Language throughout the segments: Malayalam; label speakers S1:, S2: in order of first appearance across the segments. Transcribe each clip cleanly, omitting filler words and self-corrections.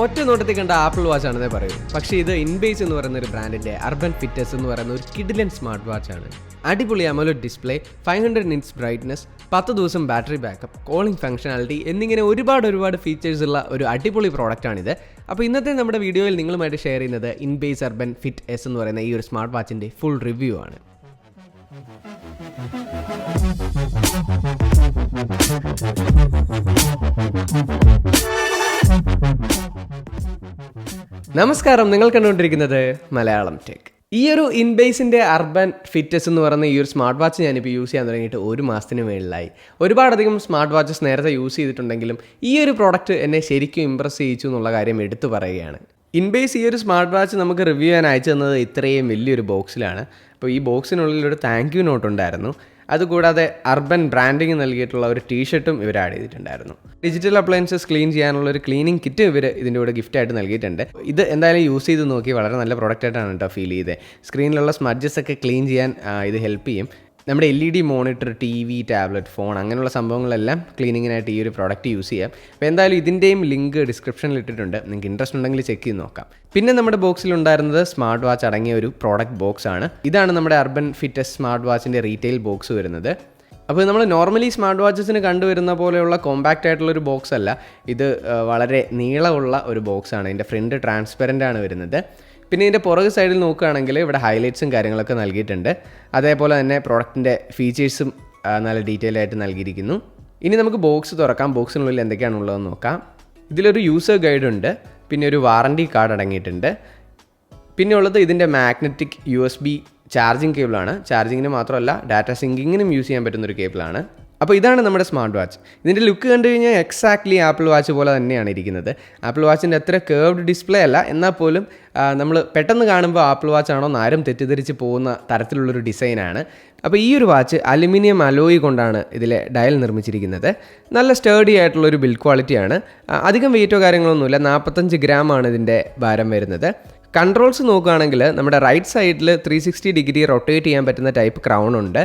S1: ഒറ്റ നോട്ടത്തിൽ കണ്ട ആപ്പിൾ വാച്ച് ആണെന്നേ പറയൂ. പക്ഷേ ഇത് ഇൻബേസ് എന്ന് പറയുന്ന ഒരു ബ്രാൻഡിന്റെ അർബൻ ഫിറ്റ് എസ് എന്ന് പറയുന്ന ഒരു കിഡിലൻ സ്മാർട്ട് വാച്ച് ആണ്. അടിപൊളി AMOLED ഡിസ്പ്ലേ, 500 നിറ്റ്സ് ബ്രൈറ്റ്നസ്, 10 ദിവസം ബാറ്ററി ബാക്കപ്പ്, കോളിംഗ് ഫംഗ്ഷനാലിറ്റി എന്നിങ്ങനെ ഒരുപാട് ഫീച്ചേഴ്സ് ഉള്ള ഒരു അടിപൊളി പ്രോഡക്റ്റ് ആണിത്. അപ്പോൾ ഇന്നത്തെ നമ്മുടെ വീഡിയോയിൽ നിങ്ങളുമായിട്ട് ഷെയർ ചെയ്യുന്നത് ഇൻബേസ് അർബൻ ഫിറ്റ് എസ് എന്ന് പറയുന്ന ഈ ഒരു സ്മാർട്ട് വാച്ചിന്റെ ഫുൾ റിവ്യൂ ആണ്. നമസ്കാരം, നിങ്ങൾ കണ്ടുകൊണ്ടിരിക്കുന്നത് മലയാളം ടെക്. ഈ ഒരു ഇൻബേസിൻ്റെ അർബൻ ഫിറ്റ്നസ് എന്ന് പറയുന്ന ഈ ഒരു സ്മാർട്ട് വാച്ച് ഞാനിപ്പോൾ യൂസ് ചെയ്യാൻ തുടങ്ങിയിട്ട് 1 മാസത്തിന് മേളിലായി. ഒരുപാടധികം സ്മാർട്ട് വാച്ചസ് നേരത്തെ യൂസ് ചെയ്തിട്ടുണ്ടെങ്കിലും ഈ ഒരു പ്രോഡക്റ്റ് എന്നെ ശരിക്കും ഇമ്പ്രസ് ചെയ്യിച്ചു എന്നുള്ള കാര്യം എടുത്തു പറയുകയാണ്. ഇൻബേസ് ഈ ഒരു സ്മാർട്ട് വാച്ച് നമുക്ക് റിവ്യൂ ചെയ്യാൻ അയച്ചു തന്നത് ഇത്രയും വലിയൊരു ബോക്സിലാണ്. അപ്പോൾ ഈ ബോക്സിനുള്ളിൽ ഒരു താങ്ക് യു നോട്ട് ഉണ്ടായിരുന്നു. അതുകൂടാതെ അർബൻ ബ്രാൻഡിങ് നൽകിയിട്ടുള്ള ഒരു ടീഷർട്ടും ഇവർ ആഡ് ചെയ്തിട്ടുണ്ടായിരുന്നു. ഡിജിറ്റൽ അപ്ലയൻസസ് ക്ലീൻ ചെയ്യാനുള്ള ഒരു ക്ലീനിങ് കിറ്റ് ഇവർ ഇതിൻ്റെ കൂടെ ഗിഫ്റ്റായിട്ട് നൽകിയിട്ടുണ്ട്. ഇത് എന്തായാലും യൂസ് ചെയ്ത് നോക്കി വളരെ നല്ല പ്രോഡക്റ്റ് ആയിട്ടാണ് കേട്ടോ ഫീൽ ചെയ്തത്. സ്ക്രീനിലുള്ള സ്മഡ്ജസ് ഒക്കെ ക്ലീൻ ചെയ്യാൻ ഇത് ഹെൽപ്പ് ചെയ്യും. നമ്മുടെ LED monitor, TV, tablet, phone അങ്ങനെയുള്ള സംഭവങ്ങളെല്ലാം ക്ലീനിങ്ങിനായിട്ട് ഈ ഒരു പ്രോഡക്റ്റ് യൂസ് ചെയ്യാം. അപ്പോൾ എന്തായാലും ഇതിൻ്റെയും ലിങ്ക് ഡിസ്ക്രിപ്ഷനിൽ ഇട്ടിട്ടുണ്ട്. നിങ്ങൾക്ക് ഇൻട്രസ്റ്റ് ഉണ്ടെങ്കിൽ ചെക്ക് ചെയ്ത് നോക്കാം. പിന്നെ നമ്മുടെ ബോക്സിലുണ്ടായിരുന്നത് സ്മാർട്ട് വാച്ച് അടങ്ങിയ ഒരു പ്രോഡക്റ്റ് ബോക്സ് ആണ്. ഇതാണ് നമ്മുടെ അർബൻ ഫിറ്റ്നസ് സ്മാർട്ട് വാച്ചിൻ്റെ റീറ്റെയിൽ ബോക്സ് വരുന്നത്. അപ്പോൾ നമ്മൾ നോർമലി സ്മാർട്ട് വാച്ചസിന് കണ്ടുവരുന്ന പോലെയുള്ള കോമ്പാക്റ്റ് ആയിട്ടുള്ളൊരു ബോക്സ് അല്ല. ഇത് വളരെ നീളമുള്ള ഒരു ബോക്സാണ്. ഇതിൻ്റെ ഫ്രണ്ട് ട്രാൻസ്പെറൻ്റ് ആണ് വരുന്നത്. പിന്നെ ഇതിൻ്റെ പുറകു സൈഡിൽ നോക്കുകയാണെങ്കിൽ ഇവിടെ ഹൈലൈറ്റ്സും കാര്യങ്ങളൊക്കെ നൽകിയിട്ടുണ്ട്. അതേപോലെ തന്നെ പ്രോഡക്റ്റിൻ്റെ ഫീച്ചേഴ്സും നല്ല ഡീറ്റെയിൽ ആയിട്ട് നൽകിയിരിക്കുന്നു. ഇനി നമുക്ക് ബോക്സ് തുറക്കാം. ബോക്സിനുള്ളിൽ എന്തൊക്കെയാണുള്ളതെന്ന് നോക്കാം. ഇതിലൊരു യൂസർ ഗൈഡ് ഉണ്ട്. പിന്നെ ഒരു വാറണ്ടി കാർഡ് അടങ്ങിയിട്ടുണ്ട്. പിന്നെ ഉള്ളത് ഇതിൻ്റെ മാഗ്നറ്റിക് USB ചാർജിങ് കേബിളാണ്. ചാർജിങ്ങിന് മാത്രമല്ല ഡാറ്റ സിങ്കിങ്ങിനും യൂസ് ചെയ്യാൻ പറ്റുന്നൊരു കേബിളാണ്. അപ്പോൾ ഇതാണ് നമ്മുടെ സ്മാർട്ട് വാച്ച്. ഇതിൻ്റെ ലുക്ക് കണ്ടു കഴിഞ്ഞാൽ എക്സാക്ട്ലി ആപ്പിൾ വാച്ച് പോലെ തന്നെയാണ് ഇരിക്കുന്നത്. ആപ്പിൾ വാച്ചിൻ്റെ അത്ര കേർവ്ഡ് ഡിസ്പ്ലേ അല്ല, എന്നാൽ പോലും നമ്മൾ പെട്ടെന്ന് കാണുമ്പോൾ ആപ്പിൾ വാച്ച് ആണോ എന്ന് ആരും തെറ്റിദ്ധരിച്ച് പോകുന്ന തരത്തിലുള്ളൊരു ഡിസൈനാണ്. അപ്പോൾ ഈ ഒരു വാച്ച് അലുമിനിയം അലോയ് കൊണ്ടാണ് ഇതിലെ ഡയൽ നിർമ്മിച്ചിരിക്കുന്നത്. നല്ല സ്റ്റേഡി ആയിട്ടുള്ളൊരു ബിൽഡ് ക്വാളിറ്റിയാണ്. അധികം വെയിറ്റോ കാര്യങ്ങളൊന്നുമില്ല. 45 ഗ്രാമാണ് ഇതിൻ്റെ ഭാരം വരുന്നത്. കൺട്രോൾസ് നോക്കുകയാണെങ്കിൽ നമ്മുടെ റൈറ്റ് സൈഡിൽ 360 ഡിഗ്രി റൊട്ടേറ്റ് ചെയ്യാൻ പറ്റുന്ന ടൈപ്പ് ക്രൗൺ ഉണ്ട്.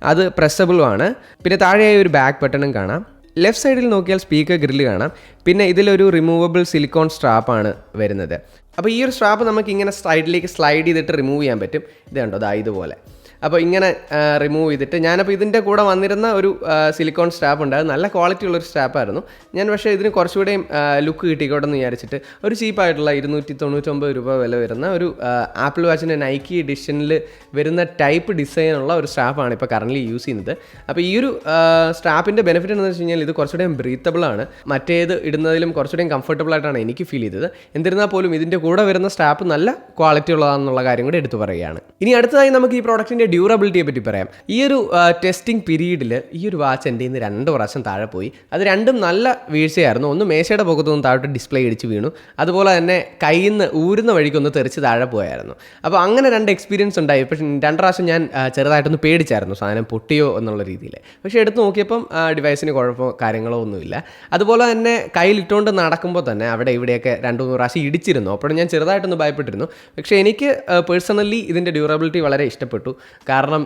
S1: അത് പ്രസ്സബിളും ആണ്. പിന്നെ താഴെയായി ഒരു ബാക്ക് ബട്ടണും കാണാം. ലെഫ്റ്റ് സൈഡിൽ നോക്കിയാൽ സ്പീക്കർ ഗ്രില്ല് കാണാം. പിന്നെ ഇതിലൊരു റിമൂവബിൾ സിലിക്കോൺ സ്ട്രാപ്പാണ് വരുന്നത്. അപ്പോൾ ഈ ഒരു സ്ട്രാപ്പ് നമുക്ക് ഇങ്ങനെ സൈഡിലേക്ക് സ്ലൈഡ് ചെയ്തിട്ട് റിമൂവ് ചെയ്യാൻ പറ്റും. ഇത് കണ്ടോ, ദാ ഇതുപോലെ. അപ്പോൾ ഇങ്ങനെ റിമൂവ് ചെയ്തിട്ട് ഞാനപ്പോൾ ഇതിൻ്റെ കൂടെ വന്നിരുന്ന ഒരു സിലിക്കോൺ സ്ട്രാപ്പ് ഉണ്ട്. അത് നല്ല ക്വാളിറ്റി ഉള്ളൊരു സ്ട്രാപ്പായിരുന്നു. ഞാൻ പക്ഷേ ഇതിന് കുറച്ചുകൂടെയും ലുക്ക് കിട്ടിക്കോട്ടെ എന്ന് വിചാരിച്ചിട്ട് ഒരു ചീപ്പായിട്ടുള്ള 299 രൂപ വില വരുന്ന ഒരു ആപ്പിൾ വാച്ചിൻ്റെ നൈക്കി എഡിഷനിൽ വരുന്ന ടൈപ്പ് ഡിസൈനുള്ള ഒരു സ്ട്രാപ്പാണ് ഇപ്പോൾ കറൻ്റ്ലി യൂസ് ചെയ്യുന്നത്. അപ്പോൾ ഈ ഒരു സ്ട്രാപ്പിൻ്റെ ബെനിഫിറ്റ് എന്ന് വെച്ച് കഴിഞ്ഞാൽ ഇത് കുറച്ചുകൂടെയും ബ്രീത്തബിളാണ്. മറ്റേത് ഇടുന്നതിലും കുറച്ചുകൂടെയും കംഫർട്ടബിൾ ആയിട്ടാണ് എനിക്ക് ഫീൽ ചെയ്തത്. എന്നിരുന്നാൽ പോലും ഇതിൻ്റെ കൂടെ വരുന്ന സ്ട്രാപ്പ് നല്ല ക്വാളിറ്റി ഉള്ളതാണെന്നുള്ള കാര്യം കൂടി എടുത്തു പറയുകയാണ്. ഇനി അടുത്തതായി നമുക്ക് ഈ പ്രോഡക്റ്റിൻ്റെ ഡ്യൂറബിലിറ്റിയെ പറ്റി പറയാം. ഈ ഒരു ടെസ്റ്റിംഗ് പീരീഡിൽ ഈ ഒരു വാച്ച് എൻ്റെ ഇന്ന് 2 പ്രാവശ്യം താഴെ പോയി. അത് രണ്ടും നല്ല വീഴ്ചയായിരുന്നു. ഒന്ന് മേശയുടെ പുറത്തുനിന്ന് താഴോട്ട് ഡിസ്പ്ലേ ഇടിച്ച് വീണു. അതുപോലെ തന്നെ കയ്യിൽ നിന്ന് ഊരുന്ന വഴിക്കൊന്ന് തെറിച്ച് താഴെ പോയായിരുന്നു. അപ്പോൾ അങ്ങനെ 2 എക്സ്പീരിയൻസ് ഉണ്ടായി. പക്ഷേ 2 പ്രാവശ്യം ഞാൻ ചെറുതായിട്ടൊന്ന് പേടിച്ചായിരുന്നു സാധനം പൊട്ടിയോ എന്നുള്ള രീതിയിൽ. പക്ഷേ എടുത്ത് നോക്കിയപ്പം ഡിവൈസിന് കുഴപ്പമോ കാര്യങ്ങളോ ഒന്നുമില്ല. അതുപോലെ തന്നെ കയ്യിലിട്ടുകൊണ്ട് നടക്കുമ്പോൾ തന്നെ അവിടെ ഇവിടെയൊക്കെ 2-3 പ്രാവശ്യം ഇടിച്ചിരുന്നു. അപ്പോഴും ഞാൻ ചെറുതായിട്ടൊന്ന് ഭയപ്പെട്ടിരുന്നു. പക്ഷേ എനിക്ക് പേഴ്സണലി ഇതിൻ്റെ ഡ്യൂറബിലിറ്റി വളരെ ഇഷ്ടപ്പെട്ടു. കാരണം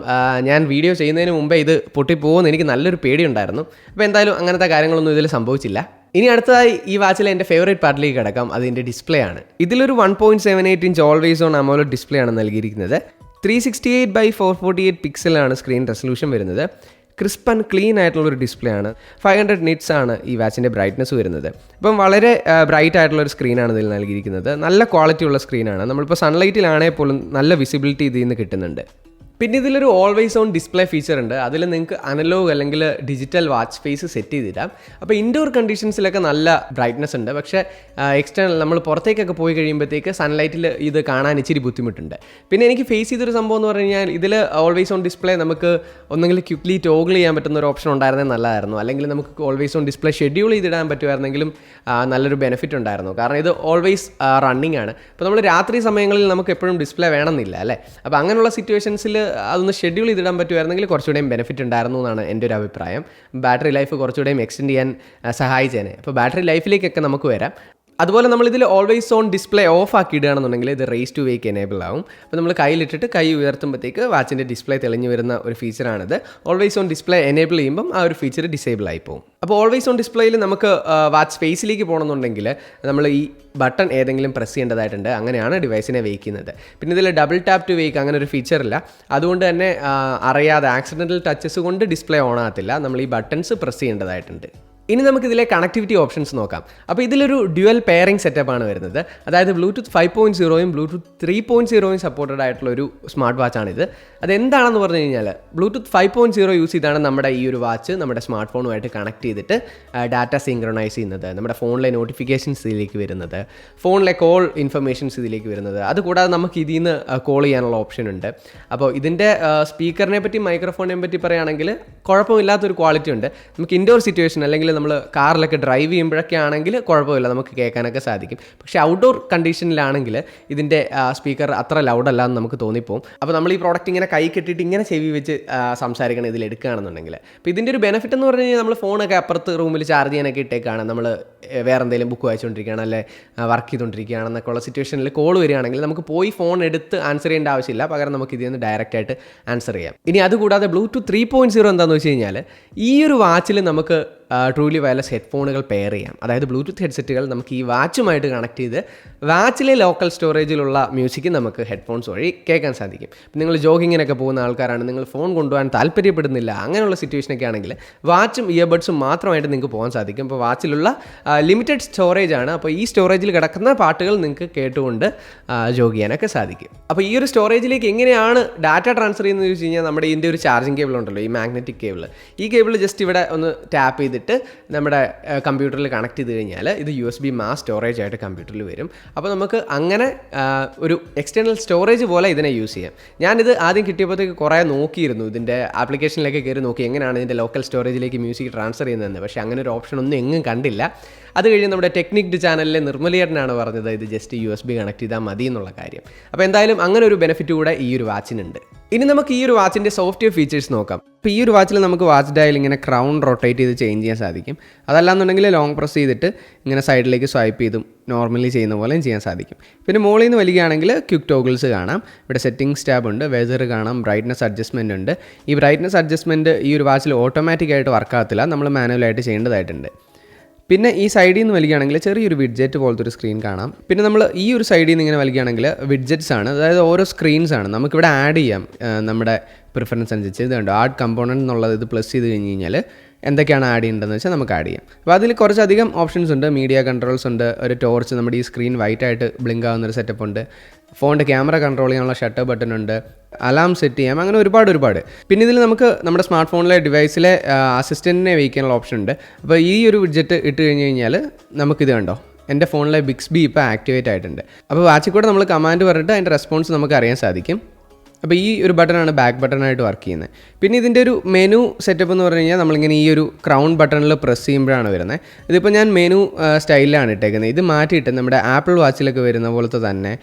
S1: ഞാൻ വീഡിയോ ചെയ്യുന്നതിന് മുമ്പേ ഇത് പൊട്ടിപ്പോകുമെന്ന് എനിക്ക് നല്ലൊരു പേടിയുണ്ടായിരുന്നു. അപ്പോൾ എന്തായാലും അങ്ങനത്തെ കാര്യങ്ങളൊന്നും ഇതിൽ സംഭവിച്ചില്ല. ഇനി അടുത്തതായി ഈ വാച്ചിലെ എൻ്റെ ഫേവറേറ്റ് പാർട്ടിലേക്ക് കിടക്കാം. അതിൻ്റെ ഡിസ്പ്ലേ ആണ്. ഇതിലൊരു 1.78 inch always on AMOLED display ആണ് നൽകിയിരിക്കുന്നത്. 368x448 പിക്സലാണ് സ്ക്രീൻ റെസൊല്യൂഷൻ വരുന്നത്. ക്രിസ്പ് ആൻഡ് ക്ലീൻ ആയിട്ടുള്ളൊരു ഡിസ്പ്ലേ ആണ്. 500 നിറ്റ്സ് ആണ് ഈ വാച്ചിൻ്റെ ബ്രൈറ്റ്നസ് വരുന്നത്. ഇപ്പം വളരെ ബ്രൈറ്റ് ആയിട്ടുള്ളൊരു സ്ക്രീനാണ് ഇതിൽ നൽകിയിരിക്കുന്നത്. നല്ല ക്വാളിറ്റി ഉള്ള സ്ക്രീനാണ്. നമ്മളിപ്പോൾ സൺലൈറ്റിലാണെങ്കിൽ പോലും നല്ല വിസിബിലിറ്റി ഇതിൽ നിന്ന് കിട്ടുന്നുണ്ട്. പിന്നെ ഇതിലൊരു ഓൾവേസ് ഓൺ ഡിസ്പ്ലേ ഫീച്ചർ ഉണ്ട്. അതിൽ നിങ്ങൾക്ക് അനലോഗ് അല്ലെങ്കിൽ ഡിജിറ്റൽ വാച്ച് ഫേസ് സെറ്റ് ചെയ്തിടാം. അപ്പോൾ ഇൻഡോർ കണ്ടീഷൻസിലൊക്കെ നല്ല ബ്രൈറ്റ്നസ് ഉണ്ട്. പക്ഷേ എക്സ്റ്റേണൽ നമ്മൾ പുറത്തേക്കൊക്കെ പോയി കഴിയുമ്പോഴത്തേക്ക് സൺലൈറ്റിൽ ഇത് കാണാൻ ഇച്ചിരി ബുദ്ധിമുട്ടുണ്ട്. പിന്നെ എനിക്ക് ഫേസ് ചെയ്തൊരു സംഭവം എന്ന് പറഞ്ഞു കഴിഞ്ഞാൽ ഇതിൽ ഓൾവേസ് ഓൺ ഡിസ്പ്ലേ നമുക്ക് ഒന്നെങ്കിൽ ക്വിക്ക്ലി ടോഗിൾ ചെയ്യാൻ പറ്റുന്ന ഒരു ഓപ്ഷൻ ഉണ്ടായിരുന്നത് നല്ലതായിരുന്നു. അല്ലെങ്കിൽ നമുക്ക് ഓൾവേസ് ഓൺ ഡിസ്പ്ലേ ഷെഡ്യൂൾ ചെയ്തിടാൻ പറ്റുമായിരുന്നെങ്കിലും നല്ലൊരു ബെനിഫിറ്റ് ഉണ്ടായിരുന്നു. കാരണം ഇത് ഓൾവേസ് റണ്ണിങ് ആണ്. ഇപ്പോൾ നമ്മൾ രാത്രി സമയങ്ങളിൽ നമുക്ക് എപ്പോഴും ഡിസ്പ്ലേ വേണമെന്നില്ല അല്ലേ. അപ്പോൾ അങ്ങനെയുള്ള സിറ്റുവേഷൻസിൽ അതൊന്ന് ഷെഡ്യൂൾ ചെയ്തിടാൻ പറ്റുമായിരുന്നെങ്കിൽ കുറച്ചുകൂടെയും ബെനിഫിറ്റ് ഉണ്ടായിരുന്നു എന്നാണ് എൻ്റെ ഒരു അഭിപ്രായം. ബാറ്ററി ലൈഫ് കുറച്ചുകൂടെയും എക്സ്റ്റെൻഡ് ചെയ്യാൻ സഹായിച്ചേനെ. അപ്പോൾ ബാറ്ററി ലൈഫിലേക്കൊക്കെ നമുക്ക് വരാം. അതുപോലെ നമ്മളിതിൽ ഓൾവേസ് ഓൺ ഡിസ്പ്ലേ ഓഫ് ആക്കി ഇടുകയാണെന്നുണ്ടെങ്കിൽ ഇത് റേസ് ടു വേക്ക് എനേബിൾ ആവും. അപ്പോൾ നമ്മൾ കയ്യിലിട്ടിട്ട് കൈ ഉയർത്തുമ്പോഴത്തേക്ക് വാച്ചിൻ്റെ ഡിസ്പ്ലേ തെളിഞ്ഞു വരുന്ന ഒരു ഫീച്ചറാണിത്. ഓൾവേസ് ഓൺ ഡിസ്പ്ലേ എനേബിൾ ചെയ്യുമ്പം ആ ഒരു ഫീച്ചർ ഡിസേബിൾ ആയി പോകും. അപ്പോൾ ഓൾവേസ് ഓൺ ഡിസ്പ്ലേയിൽ നമുക്ക് വാച്ച് ഫേസിലേക്ക് പോകണമെന്നുണ്ടെങ്കിൽ നമ്മൾ ഈ ബട്ടൺ ഏതെങ്കിലും പ്രസ് ചെയ്യേണ്ടതായിട്ടുണ്ട്. അങ്ങനെയാണ് ഡിവൈസിനെ വെയ്ക്കുന്നത്. പിന്നെ ഇതിൽ ഡബിൾ ടാപ്പ് ടു വെയ്ക്ക് അങ്ങനെ ഒരു ഫീച്ചറില്ല. അതുകൊണ്ട് തന്നെ അറിയാതെ ആക്സിഡൻ്റൽ ടച്ചസ് കൊണ്ട് ഡിസ്പ്ലേ ഓൺ ആകത്തില്ല. നമ്മൾ ഈ ബട്ടൺസ് പ്രസ് ചെയ്യേണ്ടതായിട്ടുണ്ട്. ഇനി നമുക്കിതിലെ കണക്ടിവിറ്റി ഓപ്ഷൻസ് നോക്കാം. അപ്പോൾ ഇതിലൊരു ഡ്യുവൽ പെയറിംഗ് സെറ്റപ്പാണ് വരുന്നത്. അതായത് ബ്ലൂടൂത്ത് 5.0യും ബ്ലൂടൂത്ത് 3.0യും സപ്പോർട്ടഡ് ആയിട്ടുള്ള ഒരു സ്മാർട്ട് വാച്ചാണിത്. അതെന്താണെന്ന് പറഞ്ഞു കഴിഞ്ഞാൽ ബ്ലൂടൂത്ത് 5.0 യൂസ് ചെയ്താണ് നമ്മുടെ ഈ ഒരു വാച്ച് നമ്മുടെ സ്മാർട്ട് ഫോണുമായിട്ട് കണക്ട് ചെയ്തിട്ട് ഡാറ്റ സിങ്ക്രണൈസ് ചെയ്യുന്നത്, നമ്മുടെ ഫോണിലെ നോട്ടിഫിക്കേഷൻസ് ഇതിലേക്ക് വരുന്നത്, ഫോണിലെ കോൾ ഇൻഫർമേഷൻസ് ഇതിലേക്ക് വരുന്നത്. അതുകൂടാതെ നമുക്ക് ഇതിൽ നിന്ന് കോൾ ചെയ്യാനുള്ള ഓപ്ഷൻ ഉണ്ട്. അപ്പോൾ ഇതിൻ്റെ സ്പീക്കറിനെ പറ്റി മൈക്രോഫോണിനെ പറ്റി പറയുകയാണെങ്കിൽ കുഴപ്പമില്ലാത്തൊരു ക്വാളിറ്റി ഉണ്ട്. നമുക്ക് ഇൻഡോർ സിറ്റുവേഷൻ അല്ലെങ്കിൽ നമ്മൾ കാറിലൊക്കെ ഡ്രൈവ് ചെയ്യുമ്പോഴൊക്കെ ആണെങ്കിൽ കുഴപ്പമില്ല, നമുക്ക് കേൾക്കാനൊക്കെ സാധിക്കും. പക്ഷേ ഔട്ട്ഡോർ കണ്ടീഷനിലാണെങ്കിൽ ഇതിൻ്റെ സ്പീക്കർ അത്ര ലൗഡല്ല എന്ന് നമുക്ക് തോന്നിപ്പോവും. അപ്പോൾ നമ്മൾ ഈ പ്രോഡക്റ്റ് ഇങ്ങനെ കൈ കെട്ടിയിട്ട് ഇങ്ങനെ ചെവി വെച്ച് സംസാരിക്കണം ഇതിൽ എടുക്കുകയാണെന്നുണ്ടെങ്കിൽ. അപ്പോൾ ഇതിൻ്റെ ഒരു ബെനിഫിറ്റ് എന്ന് പറഞ്ഞു കഴിഞ്ഞാൽ നമ്മൾ ഫോണൊക്കെ അപ്പുറത്ത് റൂമിൽ ചാർജ് ചെയ്യാനൊക്കെ ഇട്ടേക്കാണ്, നമ്മൾ വേറെ എന്തെങ്കിലും ബുക്ക് വായിച്ചുകൊണ്ടിരിക്കുകയാണ് അല്ലെ വർക്ക് ചെയ്തുകൊണ്ടിരിക്കുകയാണെന്നൊക്കെ ഉള്ള സിറ്റുവേഷനിൽ കോൾ വരികയാണെങ്കിൽ നമുക്ക് പോയി ഫോൺ എടുത്ത് ആൻസർ ചെയ്യേണ്ട ആവശ്യമില്ല. പകരം നമുക്ക് ഇതിൽ നിന്ന് ഡയറക്റ്റായിട്ട് ആൻസർ ചെയ്യാം. ഇനി അതുകൂടാതെ ബ്ലൂടൂത്ത് 3.0 എന്താണെന്ന് വെച്ച് കഴിഞ്ഞാൽ ഈ ഒരു വാച്ചിൽ നമുക്ക് ട്രൂലി വയർലെസ് ഹെഡ്ഫോണുകൾ പെയർ ചെയ്യാം. അതായത് ബ്ലൂടൂത്ത് ഹെഡ്സെറ്റുകൾ നമുക്ക് ഈ വാച്ചുമായിട്ട് കണക്ട് ചെയ്ത് വാച്ചിലെ ലോക്കൽ സ്റ്റോറേജിലുള്ള മ്യൂസിക് നമുക്ക് ഹെഡ്ഫോൺസ് വഴി കേൾക്കാൻ സാധിക്കും. ഇപ്പം നിങ്ങൾ ജോഗിങ്ങിനൊക്കെ പോകുന്ന ആൾക്കാരാണ്, നിങ്ങൾ ഫോൺ കൊണ്ടുപോകാൻ താല്പര്യപ്പെടുന്നില്ല, അങ്ങനെയുള്ള സിറ്റുവേഷനൊക്കെ ആണെങ്കിൽ വാച്ചും ഇയർബഡ്സും മാത്രമായിട്ട് നിങ്ങൾക്ക് പോകാൻ സാധിക്കും. അപ്പോൾ വാച്ചിലുള്ള ലിമിറ്റഡ് സ്റ്റോറേജ് ആണ്. അപ്പോൾ ഈ സ്റ്റോറേജിൽ കിടക്കുന്ന പാട്ടുകൾ നിങ്ങൾക്ക് കേട്ടുകൊണ്ട് ജോഗ് ചെയ്യാനൊക്കെ സാധിക്കും. അപ്പോൾ ഈ ഒരു സ്റ്റോറേജിലേക്ക് എങ്ങനെയാണ് ഡാറ്റ ട്രാൻസ്ഫർ ചെയ്യുന്നത് ചോദിച്ചു കഴിഞ്ഞാൽ നമ്മുടെ ഇതിൻ്റെ ഒരു ചാർജിങ് കേബിൾ ഉണ്ടല്ലോ, ഈ മാഗ്നറ്റിക് കേബിൾ, ഈ കേബിൾ ജസ്റ്റ് ഇവിടെ ഒന്ന് ടാപ്പ് ചെയ്തിട്ട് നമ്മുടെ കമ്പ്യൂട്ടറിൽ കണക്ട് ചെയ്ത് കഴിഞ്ഞാൽ ഇത് USB മാസ് സ്റ്റോറേജ് ആയിട്ട് കമ്പ്യൂട്ടറിൽ വരും. അപ്പോൾ നമുക്ക് അങ്ങനെ ഒരു എക്സ്റ്റേണൽ സ്റ്റോറേജ് പോലെ ഇതിനെ യൂസ് ചെയ്യാം. ഞാനിത് ആദ്യം കിട്ടിയപ്പോഴത്തേക്ക് കുറേ നോക്കിയിരുന്നു, ഇതിൻ്റെ ആപ്ലിക്കേഷനിലേക്ക് കയറി നോക്കി എങ്ങനെയാണ് ഇതിൻ്റെ ലോക്കൽ സ്റ്റോറേജിലേക്ക് മ്യൂസിക് ട്രാൻസ്ഫർ ചെയ്യുന്നതെന്ന്. പക്ഷേ അങ്ങനെ ഒരു ഓപ്ഷൻ ഒന്നും എങ്ങും കണ്ടില്ല. അത് കഴിഞ്ഞ് നമ്മുടെ ടെക്നിക് ചാനലിലെ നിർമ്മലിയേട്ടനാണ് പറഞ്ഞത് ഇത് ജസ്റ്റ് USB കണക്ട് ചെയ്താൽ മതി എന്നുള്ള കാര്യം. അപ്പോൾ എന്തായാലും അങ്ങനെ ഒരു ബെനിഫിറ്റ് കൂടെ ഈ ഒരു വാച്ചിനുണ്ട്. ഇനി നമുക്ക് ഈ ഒരു വാച്ചിൻ്റെ സോഫ്റ്റ്വെയർ ഫീച്ചേഴ്സ് നോക്കാം. ഇപ്പോൾ ഈ ഒരു വാച്ചിൽ നമുക്ക് വാച്ച് ഡയൽ ഇങ്ങനെ ക്രൗൺ റൊട്ടേറ്റ് ചെയ്ത് ചേഞ്ച് ചെയ്യാൻ സാധിക്കും. അതല്ലാന്നുണ്ടെങ്കിൽ ലോങ് പ്രസ് ചെയ്തിട്ട് ഇങ്ങനെ സൈഡിലേക്ക് സ്വൈപ്പ് ചെയ്തും നോർമലി ചെയ്യുന്ന പോലെയും ചെയ്യാൻ സാധിക്കും. പിന്നെ മുകളിൽ നിന്ന് വലിക്കുകയാണെങ്കിൽ ക്വിക്ക് ടോഗിൾസ് കാണാം, ഇവിടെ സെറ്റിംഗ്സ് ടാബ് ഉണ്ട്, വെസർ കാണാം, ബ്രൈറ്റ്നസ് അഡ്ജസ്റ്റ്മെൻറ്റ് ഉണ്ട്. ഈ ബ്രൈറ്റ്നസ് അഡ്ജസ്റ്റ്മെൻറ്റ് ഈ ഒരു വാച്ചിൽ ഓട്ടോമാറ്റിക്കായിട്ട് വർക്കാകത്തില്ല, നമ്മൾ മാനുവലായിട്ട് ചെയ്യേണ്ടതായിട്ടുണ്ട്. പിന്നെ ഈ സൈഡിൽ നിന്ന് വലിക്കുകയാണെങ്കിൽ ചെറിയൊരു വിഡ്ജറ്റ് പോലത്തെ ഒരു സ്ക്രീൻ കാണാം. പിന്നെ നമ്മൾ ഈ ഒരു സൈഡിൽ നിന്ന് ഇങ്ങനെ വലിക്കുകയാണെങ്കിൽ വിഡ്ജറ്റ്സ് ആണ്, അതായത് ഓരോ സ്ക്രീൻസ് ആണ്. നമുക്കിവിടെ ആഡ് ചെയ്യാം നമ്മുടെ പ്രിഫറൻസ് അനുസരിച്ച്. ഇത് കണ്ടോ, ആഡ് കമ്പോണൻറ്റ് എന്നുള്ളത് ഇത് പ്ലസ് ചെയ്ത് കഴിഞ്ഞ് കഴിഞ്ഞാൽ എന്തൊക്കെയാണ് ആഡ് ചെയ്യേണ്ടതെന്ന് വെച്ചാൽ നമുക്ക് ആഡ് ചെയ്യാം. അപ്പോൾ അതിൽ കുറച്ചധികം ഓപ്ഷൻസ് ഉണ്ട്. മീഡിയ കൺട്രോൾസ് ഉണ്ട്, ഒരു ടോർച്ച്, നമ്മുടെ ഈ സ്ക്രീൻ വൈറ്റ് ആയിട്ട് ബ്ലിങ്ക് ആവുന്നൊരു സെറ്റപ്പ് ഉണ്ട്, ഫോണിൻ്റെ ക്യാമറ കൺട്രോൾ ചെയ്യാനുള്ള ഷട്ടർ ബട്ടൺ ഉണ്ട്, അലാം സെറ്റ് ചെയ്യാം, അങ്ങനെ ഒരുപാട്. പിന്നെ ഇതിൽ നമുക്ക് നമ്മുടെ സ്മാർട്ട് ഫോണിലെ ഡിവൈസിലെ അസിസ്റ്റൻറ്റിനെ വയ്ക്കാനുള്ള ഓപ്ഷൻ ഉണ്ട്. അപ്പോൾ ഈ ഒരു വിഡ്ജറ്റ് ഇട്ട് കഴിഞ്ഞ് കഴിഞ്ഞാൽ നമുക്കിത് കണ്ടോ, എൻ്റെ ഫോണിലെ ബിക്സ്ബി ഇപ്പോൾ ആക്ടിവേറ്റ് ആയിട്ടുണ്ട്. അപ്പോൾ വാച്ചിൽ കൂടെ നമ്മൾ കമാൻഡ് പറഞ്ഞിട്ട് അതിൻ്റെ റെസ്പോൺസ് നമുക്ക് അറിയാൻ സാധിക്കും. അപ്പോൾ ഈ ഒരു ബട്ടണാണ് ബാക്ക് ബട്ടണായിട്ട് വർക്ക് ചെയ്യുന്നത്. പിന്നെ ഇതിൻ്റെ ഒരു മെനു സെറ്റപ്പ് എന്ന് പറഞ്ഞു കഴിഞ്ഞാൽ നമ്മളിങ്ങനെ ഈ ഒരു ക്രൗൺ ബട്ടണിൽ പ്രസ് ചെയ്യുമ്പോഴാണ് വരുന്നത്. ഇതിപ്പോൾ ഞാൻ മെനു സ്റ്റൈലിലാണ് ഇട്ടേക്കുന്നത്. ഇത് മാറ്റിയിട്ട് നമ്മുടെ ആപ്പിൾ വാച്ചിലൊക്കെ വരുന്ന പോലത്തെ തന്നെ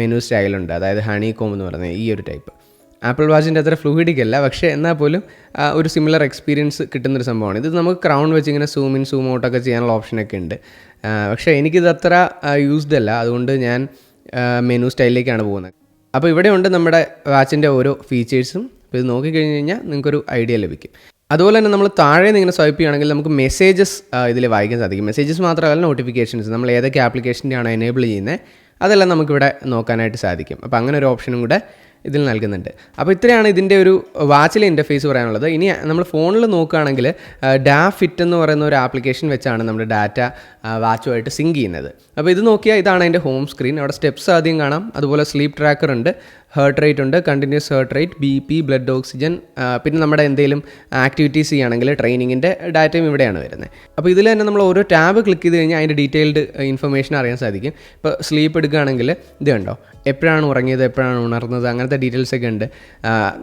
S1: മെനു സ്റ്റൈലുണ്ട്, അതായത് ഹണി കോം എന്ന് പറയുന്നത് ഈ ഒരു ടൈപ്പ്. ആപ്പിൾ വാച്ചിൻ്റെ അത്ര ഫ്ലൂയിഡിക് അല്ല, പക്ഷേ എന്നാൽ പോലും ഒരു സിമിലർ എക്സ്പീരിയൻസ് കിട്ടുന്നൊരു സംഭവമാണ്. ഇത് നമുക്ക് ക്രൗൺ വെച്ച് ഇങ്ങനെ സൂം ഇൻ സൂം ഔട്ടൊക്കെ ചെയ്യാനുള്ള ഓപ്ഷനൊക്കെ ഉണ്ട്. പക്ഷേ എനിക്കിത് അത്ര യൂസ്ഡ് അല്ല, അതുകൊണ്ട് ഞാൻ മെനു സ്റ്റൈലിലേക്കാണ് പോകുന്നത്. അപ്പോൾ ഇവിടെ ഉണ്ട് നമ്മുടെ വാച്ചിൻ്റെ ഓരോ ഫീച്ചേഴ്സും. അപ്പോൾ ഇത് നോക്കിക്കഴിഞ്ഞ് കഴിഞ്ഞാൽ നിങ്ങൾക്കൊരു ഐഡിയ ലഭിക്കും. അതുപോലെ തന്നെ നമ്മൾ താഴെ നിന്ന് ഇങ്ങനെ സ്വൈപ്പ് ചെയ്യുകയാണെങ്കിൽ നമുക്ക് മെസ്സേജസ് ഇതിൽ വായിക്കാൻ സാധിക്കും. മെസ്സേജസ് മാത്രമല്ല, നോട്ടിഫിക്കേഷൻസ്, നമ്മൾ ഏതൊക്കെ ആപ്ലിക്കേഷൻ്റെയാണ് എനേബിൾ ചെയ്യുന്നത് അതെല്ലാം നമുക്കിവിടെ നോക്കാനായിട്ട് സാധിക്കും. അപ്പോൾ അങ്ങനെ ഒരു ഓപ്ഷനും കൂടെ ഇതിൽ നൽകുന്നുണ്ട്. അപ്പോൾ ഇത്രയാണ് ഇതിൻ്റെ ഒരു വാച്ചിലെ ഇൻ്റർഫേസ് പറയാനുള്ളത്. ഇനി നമ്മൾ ഫോണിൽ നോക്കുകയാണെങ്കിൽ ഫിറ്റ് എന്ന് പറയുന്ന ഒരു ആപ്ലിക്കേഷൻ വെച്ചാണ് നമ്മുടെ ഡാറ്റ വാച്ചുമായിട്ട് സിങ്ക് ചെയ്യുന്നത്. അപ്പോൾ ഇത് നോക്കിയാൽ ഇതാണ് അതിൻ്റെ ഹോം സ്ക്രീൻ. അവിടെ സ്റ്റെപ്സ് ആദ്യം കാണാം, അതുപോലെ സ്ലീപ്പ് ട്രാക്കർ ഉണ്ട്, ഹേർട്ട് റേറ്റ് ഉണ്ട്, continuous heart rate, BP, blood oxygen, പിന്നെ നമ്മുടെ എന്തെങ്കിലും ആക്ടിവിറ്റീസ് ചെയ്യുകയാണെങ്കിൽ ട്രെയിനിങ്ങിൻ്റെ ഡാറ്റയും ഇവിടെയാണ് വരുന്നത്. അപ്പോൾ ഇതിൽ തന്നെ നമ്മൾ ഓരോ ടാബ് ക്ലിക്ക് ചെയ്ത് കഴിഞ്ഞാൽ അതിൻ്റെ ഡീറ്റെയിൽഡ് ഇൻഫർമേഷൻ അറിയാൻ സാധിക്കും. ഇപ്പോൾ സ്ലീപ്പ് എടുക്കുകയാണെങ്കിൽ ഇത് കണ്ടോ, എപ്പോഴാണ് ഉറങ്ങിയത്, എപ്പോഴാണ് ഉണർന്നത്, അങ്ങനത്തെ ഡീറ്റെയിൽസൊക്കെ ഉണ്ട്.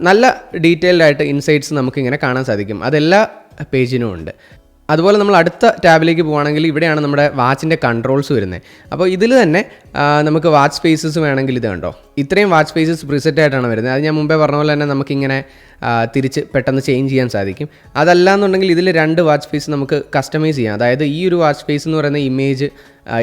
S1: നല്ല ഡീറ്റെയിൽഡ് ആയിട്ട് ഇൻസൈറ്റ്സ് നമുക്കിങ്ങനെ കാണാൻ സാധിക്കും. അതെല്ലാ പേജിനും ഉണ്ട്. അതുപോലെ നമ്മൾ അടുത്ത ടാബിലേക്ക് പോകുകയാണെങ്കിൽ ഇവിടെയാണ് നമ്മുടെ വാച്ചിൻ്റെ കൺട്രോൾസ് വരുന്നത്. അപ്പോൾ ഇതിൽ തന്നെ നമുക്ക് വാച്ച് സ്പേസസ് വേണമെങ്കിൽ ഇത് കണ്ടോ, ഇത്രയും വാച്ച് സ്പേസസ് പ്രിസെറ്റ് ആയിട്ടാണ് വരുന്നത്. അത് ഞാൻ മുമ്പേ പറഞ്ഞ പോലെ തന്നെ നമുക്കിങ്ങനെ തിരിച്ച് പെട്ടെന്ന് ചേഞ്ച് ചെയ്യാൻ സാധിക്കും. അതല്ല എന്നുണ്ടെങ്കിൽ ഇതിൽ 2 വാച്ച് സ്പേസ് നമുക്ക് കസ്റ്റമൈസ് ചെയ്യാം. അതായത് ഈ ഒരു വാച്ച് സ്പേസ് എന്ന് പറയുന്ന ഇമേജ്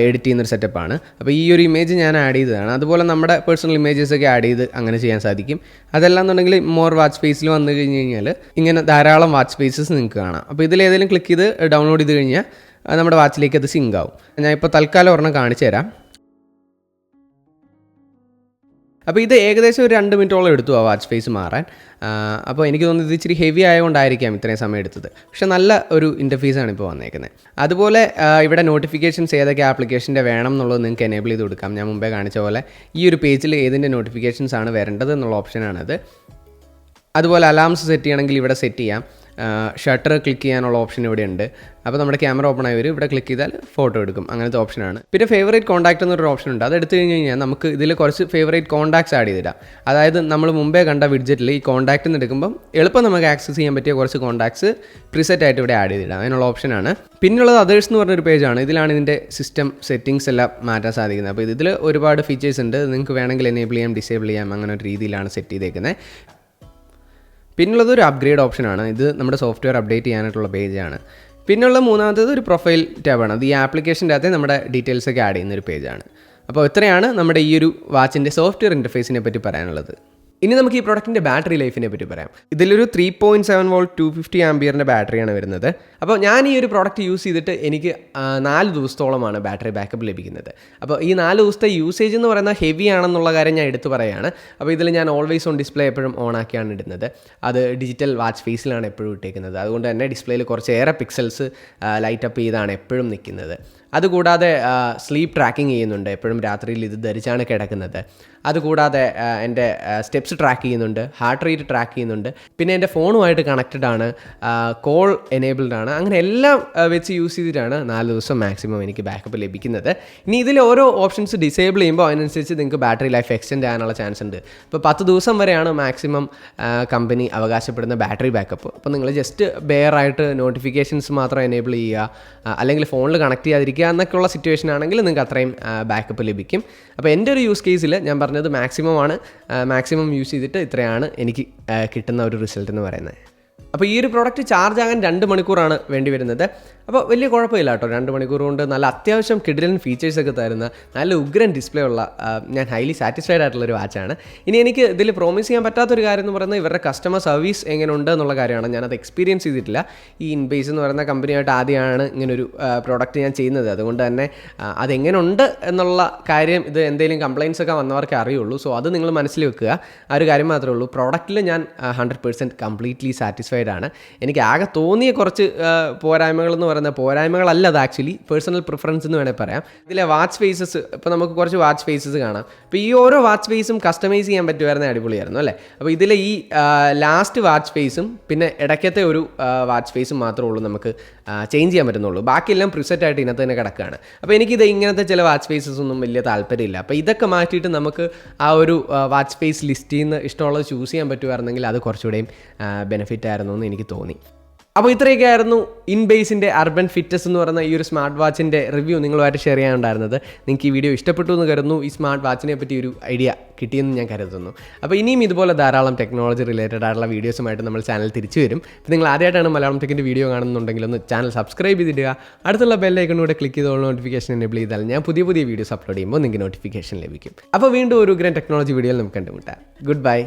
S1: എഡിറ്റ് ചെയ്യുന്നൊരു സെറ്റപ്പാണ്. അപ്പോൾ ഈ ഒരു ഇമേജ് ഞാൻ ആഡ് ചെയ്തതാണ്. അതുപോലെ നമ്മുടെ പേഴ്സണൽ ഇമേജസൊക്കെ ആഡ് ചെയ്ത് അങ്ങനെ ചെയ്യാൻ സാധിക്കും. അതെല്ലാം എന്നുണ്ടെങ്കിൽ മോർ വാച്ച് സ്പേസിൽ വന്നു കഴിഞ്ഞ് കഴിഞ്ഞാൽ ഇങ്ങനെ ധാരാളം വാച്ച് സ്പേസസ് നിങ്ങൾക്ക് കാണാം. അപ്പോൾ ഇതിലേതെങ്കിലും ക്ലിക്ക് ചെയ്ത് ഡൗൺലോഡ് ചെയ്ത് കഴിഞ്ഞാൽ നമ്മുടെ വാച്ചിലേക്ക് അത് സിങ്ക് ആവും. ഞാൻ ഇപ്പോൾ തൽക്കാലം ഒരെണ്ണം കാണിച്ചു തരാം. അപ്പോൾ ഇത് ഏകദേശം ഒരു 2 മിനിറ്റോളം എടുത്തു ആ വാച്ച് ഫേസ് മാറാൻ. അപ്പോൾ എനിക്ക് തോന്നുന്നത് ഇത് ഇച്ചിരി ഹെവി ആയതുകൊണ്ടായിരിക്കാം ഇത്രയും സമയം എടുത്തത്. പക്ഷേ നല്ല ഒരു ഇൻ്റർഫേസാണ് ഇപ്പോൾ വന്നേക്കുന്നത്. അതുപോലെ ഇവിടെ നോട്ടിഫിക്കേഷൻസ് ഏതൊക്കെ ആപ്ലിക്കേഷൻ്റെ വേണം എന്നുള്ളത് നിങ്ങൾക്ക് എനേബിൾ ചെയ്ത് കൊടുക്കാം. ഞാൻ മുമ്പേ കാണിച്ച പോലെ ഈ ഒരു പേജിൽ ഏതിൻ്റെ നോട്ടിഫിക്കേഷൻസ് ആണ് വരേണ്ടത് എന്നുള്ള ഓപ്ഷനാണത്. അതുപോലെ അലാംസ് സെറ്റ് ചെയ്യണമെങ്കിൽ ഇവിടെ സെറ്റ് ചെയ്യാം. ഷട്ടർ ക്ലിക്ക് ചെയ്യാനുള്ള ഓപ്ഷൻ ഇവിടെ ഉണ്ട്. അപ്പോൾ നമ്മുടെ ക്യാമറ ഓപ്പൺ ആയി വരും. ഇവിടെ ക്ലിക്ക് ചെയ്താൽ ഫോട്ടോ എടുക്കും. അങ്ങനത്തെ ഓപ്ഷനാണ്. പിന്നെ ഫേവറേറ്റ് കോൺടാക്റ്റ് എന്നൊരു ഓപ്ഷൻ ഉണ്ട്. അത് എടുത്തു കഴിഞ്ഞ് കഴിഞ്ഞാൽ നമുക്ക് ഇതിൽ കുറച്ച് ഫേവറേറ്റ് കോൺടാക്ട്സ് ആഡ് ചെയ്തിടാം. അതായത് നമ്മൾ മുമ്പേ കണ്ട വിഡ്ജറ്റിൽ ഈ കോൺടാക്റ്റ് എന്ന് എടുക്കുമ്പോൾ എളുപ്പം നമുക്ക് ആക്സസ് ചെയ്യാൻ പറ്റിയ കുറച്ച് കോൺടാക്ട്സ് പ്രിസെറ്റ് ആയിട്ട് ഇവിടെ ആഡ് ചെയ്തിടാം. അതിനുള്ള ഓപ്ഷനാണ്. പിന്നുള്ളത് അതേഴ്സ് എന്ന് പറഞ്ഞൊരു പേജാണ്. ഇതിലാണ് ഇതിൻ്റെ സിസ്റ്റം സെറ്റിംഗ്സ് എല്ലാം മാറ്റാൻ സാധിക്കുന്നത്. അപ്പോൾ ഇതിൽ ഒരുപാട് ഫീച്ചേഴ്സ് ഉണ്ട്. നിങ്ങൾക്ക് വേണമെങ്കിൽ എനേബിൾ ചെയ്യാം, ഡിസേബിൾ ചെയ്യാം. അങ്ങനെ ഒരു രീതിയിലാണ് സെറ്റ് ചെയ്തേക്കുന്നത്. പിന്നുള്ളത് ഒരു അപ്ഗ്രേഡ് ഓപ്ഷനാണ്. ഇത് നമ്മുടെ സോഫ്റ്റ്വെയർ അപ്ഡേറ്റ് ചെയ്യാനായിട്ടുള്ള പേജാണ്. പിന്നുള്ള മൂന്നാമത്തേത് ഒരു പ്രൊഫൈൽ ടാബാണ്. അത് ഈ ആപ്ലിക്കേഷൻ്റെ അകത്തെ നമ്മുടെ ഡീറ്റെയിൽസൊക്കെ ആഡ് ചെയ്യുന്നൊരു പേജാണ്. അപ്പോൾ ഇത്രയാണ് നമ്മുടെ ഈ ഒരു വാച്ചിൻ്റെ സോഫ്റ്റ്വെയർ ഇൻ്റർഫേസിനെ പറ്റി പറയാനുള്ളത്. ഇനി നമുക്ക് ഈ പ്രൊഡക്റ്റിൻ്റെ ബാറ്ററി ലൈഫിനെ പറ്റി പറയാം. ഇതിലൊരു 3.7 വോൾട്ട് 250 ആംപിയറിൻ്റെ ബാറ്ററിയാണ് വരുന്നത്. അപ്പോൾ ഞാൻ ഈ ഒരു പ്രോഡക്റ്റ് യൂസ് ചെയ്തിട്ട് എനിക്ക് 4 ദിവസത്തോളമാണ് ബാറ്ററി ബാക്കപ്പ് ലഭിക്കുന്നത്. അപ്പോൾ ഈ 4 ദിവസത്തെ യൂസേജ് എന്ന് പറയുന്നത് ഹെവി ആണെന്നുള്ള കാര്യം ഞാൻ എടുത്തു പറയുകയാണ്. അപ്പോൾ ഇതിൽ ഞാൻ ഓൾവേസ് ഓൺ ഡിസ്പ്ലേ എപ്പോഴും ഓൺ ആക്കിയാണ് ഇടുന്നത്. അത് ഡിജിറ്റൽ വാച്ച് ഫേസിലാണ് എപ്പോഴും ഇട്ടേക്കുന്നത്. അതുകൊണ്ട് തന്നെ ഡിസ്പ്ലേയിൽ കുറച്ചേറെ പിക്സൽസ് ലൈറ്റ് അപ്പ് ചെയ്താണ് എപ്പോഴും നിൽക്കുന്നത്. അതുകൂടാതെ സ്ലീപ്പ് ട്രാക്കിംഗ് ചെയ്യുന്നുണ്ട്. എപ്പോഴും രാത്രിയിൽ ഇത് ധരിച്ചാണ് കിടക്കുന്നത്. അതുകൂടാതെ എൻ്റെ സ്റ്റെപ്സ് ട്രാക്ക് ചെയ്യുന്നുണ്ട്, ഹാർട്ട് റേറ്റ് ട്രാക്ക് ചെയ്യുന്നുണ്ട്. പിന്നെ എൻ്റെ ഫോണുമായിട്ട് കണക്റ്റഡ് ആണ്, കോൾ എനേബിൾഡ് ആണ്. അങ്ങനെ എല്ലാം വെച്ച് യൂസ് ചെയ്തിട്ടാണ് 4 ദിവസം മാക്സിമം എനിക്ക് ബാക്കപ്പ് ലഭിക്കുന്നത്. ഇനി ഇതിൽ ഓരോ ഓപ്ഷൻസ് ഡിസേബിൾ ചെയ്യുമ്പോൾ അതിനനുസരിച്ച് നിങ്ങൾക്ക് ബാറ്ററി ലൈഫ് എക്സ്റ്റെൻഡ് ചെയ്യാനുള്ള ചാൻസ് ഉണ്ട്. ഇപ്പോൾ 10 ദിവസം വരെയാണ് മാക്സിമം കമ്പനി അവകാശപ്പെടുന്ന ബാറ്ററി ബാക്കപ്പ്. അപ്പോൾ നിങ്ങൾ ജസ്റ്റ് ബെയറായിട്ട് നോട്ടിഫിക്കേഷൻസ് മാത്രം എനേബിൾ ചെയ്യുക, അല്ലെങ്കിൽ ഫോണിൽ കണക്ട് ചെയ്യാതിരിക്കുക എന്നൊക്കെയുള്ള സിറ്റുവേഷൻ ആണെങ്കിൽ നിങ്ങൾക്ക് അത്രയും ബാക്കപ്പ് ലഭിക്കും. അപ്പോൾ എൻ്റെ ഒരു യൂസ് കേസിൽ ഞാൻ പറഞ്ഞത് മാക്സിമം യൂസ് ചെയ്തിട്ട് ഇത്രയാണ് എനിക്ക് കിട്ടുന്ന ഒരു റിസൾട്ട് എന്ന് പറയുന്നത്. അപ്പോൾ ഈ ഒരു പ്രോഡക്റ്റ് ചാർജ് ആകാൻ 2 മണിക്കൂറാണ് വേണ്ടി വരുന്നത്. അപ്പോൾ വലിയ കുഴപ്പമില്ല കേട്ടോ. 2 മണിക്കൂർ കൊണ്ട് നല്ല അത്യാവശ്യം കിടിലൻ ഫീച്ചേഴ്സൊക്കെ തരുന്ന നല്ല ഉഗ്രൻ ഡിസ്പ്ലേ ഉള്ള ഞാൻ ഹൈലി സാറ്റിസ്ഫൈഡ് ആയിട്ടുള്ളൊരു വാച്ചാണ്. ഇനി എനിക്ക് ഇതിൽ പ്രോമിസ് ചെയ്യാൻ പറ്റാത്തൊരു കാര്യം എന്ന് പറയുന്നത് ഇവരുടെ കസ്റ്റമർ സർവീസ് എങ്ങനെയുണ്ട് എന്നുള്ള കാര്യമാണ്. ഞാനത് എക്സ്പീരിയൻസ് ചെയ്തിട്ടില്ല. ഈ ഇൻബേസ് എന്ന് പറയുന്ന കമ്പനിയായിട്ട് ആദ്യമാണ് ഇങ്ങനൊരു പ്രോഡക്റ്റ് ഞാൻ ചെയ്യുന്നത്. അതുകൊണ്ട് തന്നെ അതെങ്ങനെയുണ്ട് എന്നുള്ള കാര്യം ഇത് എന്തെങ്കിലും കംപ്ലയിൻസ് ഒക്കെ വന്നവർക്ക് അറിയുള്ളൂ. സോ അത് നിങ്ങൾ മനസ്സിൽ വെക്കുക. ആ ഒരു കാര്യം മാത്രമേ ഉള്ളൂ. പ്രോഡക്റ്റിൽ ഞാൻ 100% കംപ്ലീറ്റ്ലി സാറ്റിസ്ഫൈഡ് ആണ്. എനിക്ക് ആകെ തോന്നിയ കുറച്ച് പോരായ്മകൾ എന്ന് പറയുന്നത് പോരായ്മകളല്ല, അത് ആക്ച്വലി പേഴ്സണൽ പ്രിഫറൻസ് എന്ന് വേണമെങ്കിൽ പറയാം. ഇതിലെ വാച്ച് ഫേസസ്, ഇപ്പോൾ നമുക്ക് കുറച്ച് വാച്ച് ഫേസസ് കാണാം. അപ്പോൾ ഈ ഓരോ വാച്ച് ഫേസും കസ്റ്റമൈസ് ചെയ്യാൻ പറ്റുമായിരുന്ന അടിപൊളിയായിരുന്നു അല്ലേ. അപ്പോൾ ഇതിലെ ഈ ലാസ്റ്റ് വാച്ച് ഫേസും പിന്നെ ഇടയ്ക്കത്തെ ഒരു വാച്ച് ഫേസും മാത്രമേ ഉള്ളൂ നമുക്ക് ചേഞ്ച് ചെയ്യാൻ പറ്റുന്നുള്ളൂ. ബാക്കിയെല്ലാം പ്രിസെറ്റ് ആയിട്ട് ഇതിനകത്ത് തന്നെ കിടക്കുകയാണ്. അപ്പോൾ എനിക്കിത് ഇങ്ങനത്തെ ചില വാച്ച് ഫേസസ് ഒന്നും വലിയ താല്പര്യമില്ല. അപ്പോൾ ഇതൊക്കെ മാറ്റിയിട്ട് നമുക്ക് ആ ഒരു വാച്ച് ഫേസ് ലിസ്റ്റിൽ നിന്ന് ഇഷ്ടമുള്ളത് ചൂസ് ചെയ്യാൻ പറ്റുമായിരുന്നെങ്കിൽ അത് കുറച്ചുകൂടെയും ബെനിഫിറ്റ് ആയിരുന്നു എന്ന് എനിക്ക് തോന്നി. അപ്പോൾ ഇത്രയൊക്കെ ആയിരുന്നു ഇൻബേസിൻ്റെ അർബൻ ഫിറ്റ്നസ് എന്ന് പറയുന്ന ഈ ഒരു സ്മാർട്ട് വാച്ചിൻ്റെ റിവ്യൂ നിങ്ങളുമായിട്ട് ഷെയർ ചെയ്യാനുണ്ടായിരുന്നത്. നിങ്ങൾക്ക് ഈ വീഡിയോ ഇഷ്ടപ്പെട്ടു എന്ന് കരുതുന്നു. ഈ സ്മാർട്ട് വാച്ചിനെ പറ്റി ഒരു ഐഡിയ കിട്ടിയെന്ന് ഞാൻ കരുതുന്നു. അപ്പോൾ ഇനിയും ഇതുപോലെ ധാരാളം ടെക്നോളജി റിലേറ്റഡ് ആയിട്ടുള്ള വീഡിയോസുമായിട്ട് നമ്മൾ ചാനൽ തിരിച്ചു വരും. അപ്പോൾ നിങ്ങൾ ആദ്യമായിട്ടാണ് മലയാളം ടെക്കിൻ്റെ വീഡിയോ കാണുന്നുണ്ടെങ്കിൽ ഒന്ന് ചാനൽ സബ്സ്ക്രൈബ് ചെയ്തിടുക. അടുത്തുള്ള ബെല്ലൈക്കണൂടെ ക്ലിക്ക് ചെയ്തോളൂ. നോട്ടിഫിക്കേഷൻ എനേബിൾ ചെയ്താൽ ഞാൻ പുതിയ വീഡിയോസ് അപ്ലോഡ് ചെയ്യുമ്പോൾ നിങ്ങൾക്ക് നോട്ടിഫിക്കേഷൻ ലഭിക്കും. അപ്പോൾ വീണ്ടും ഒരു ഗ്രാൻഡ് ടെക്നോളജി വീഡിയോയിൽ നമുക്ക് കണ്ടുമുട്ടാം. Good bye.